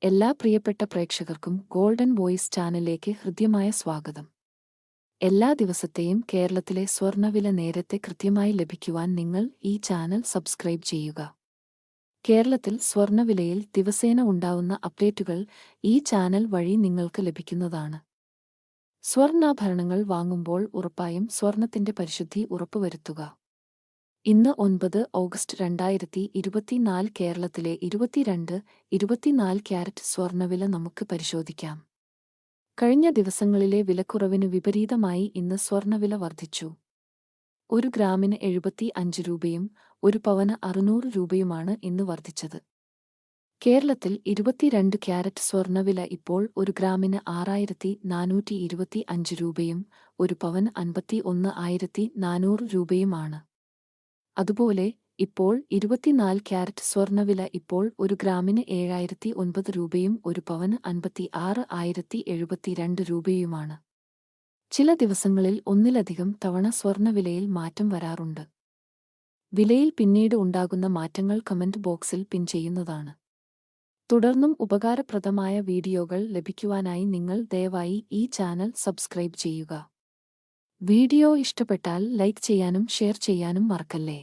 എല്ലാ പ്രിയപ്പെട്ട പ്രേക്ഷകർക്കും ഗോൾഡൻ വോയിസ് ചാനലിലേക്ക് ഹൃദ്യമായ സ്വാഗതം. എല്ലാ ദിവസത്തെയും കേരളത്തിലെ സ്വർണ്ണവില നേരത്തെ കൃത്യമായി ലഭിക്കുവാൻ നിങ്ങൾ ഈ ചാനൽ സബ്സ്ക്രൈബ് ചെയ്യുക. കേരളത്തിൽ സ്വർണ്ണവിലയിൽ ദിവസേന ഉണ്ടാവുന്ന അപ്ഡേറ്റുകൾ ഈ ചാനൽ വഴി നിങ്ങൾക്ക് ലഭിക്കുന്നതാണ്. സ്വർണ്ണാഭരണങ്ങൾ വാങ്ങുമ്പോൾ ഉറപ്പായും സ്വർണത്തിന്റെ പരിശുദ്ധി ഉറപ്പുവരുത്തുക. ഇന്ന് 9 ഓഗസ്റ്റ് 2024 കേരളത്തിലെ 24 ക്യാരറ്റ് സ്വർണ്ണവില നമുക്ക് പരിശോധിക്കാം. കഴിഞ്ഞ ദിവസങ്ങളിലെ വിലക്കുറവിന് വിപരീതമായി ഇന്ന് സ്വർണ്ണവില വർദ്ധിച്ചു. 1 ഗ്രാമിന് 75 രൂപയും 1 പവന് 600 രൂപയുമാണ് ഇന്ന് വർദ്ധിച്ചത്. കേരളത്തിൽ 22 ക്യാരറ്റ് സ്വർണ്ണവില ഇപ്പോൾ 1 ഗ്രാമിന് 6425 രൂപയും 1 പവന് 51,400 രൂപയുമാണ്. അതുപോലെ ഇപ്പോൾ 24 ക്യാരറ്റ് സ്വർണ്ണവില ഇപ്പോൾ 1 ഗ്രാമിന് 7009 രൂപയും 1 പവന് 56,072 രൂപയുമാണ്. ചില ദിവസങ്ങളിൽ ഒന്നിലധികം തവണ സ്വർണ്ണവിലയിൽ മാറ്റം വരാറുണ്ട്. വിലയിൽ പിന്നീട് ഉണ്ടാകുന്ന മാറ്റങ്ങൾ കമന്റ് ബോക്സിൽ പിൻ ചെയ്യുന്നതാണ്. തുടർന്നും ഉപകാരപ്രദമായ വീഡിയോകൾ ലഭിക്കുവാനായി നിങ്ങൾ ദയവായി ഈ ചാനൽ സബ്സ്ക്രൈബ് ചെയ്യുക. വീഡിയോ ഇഷ്ടപ്പെട്ടാൽ ലൈക്ക് ചെയ്യാനും ഷെയർ ചെയ്യാനും മറക്കല്ലേ.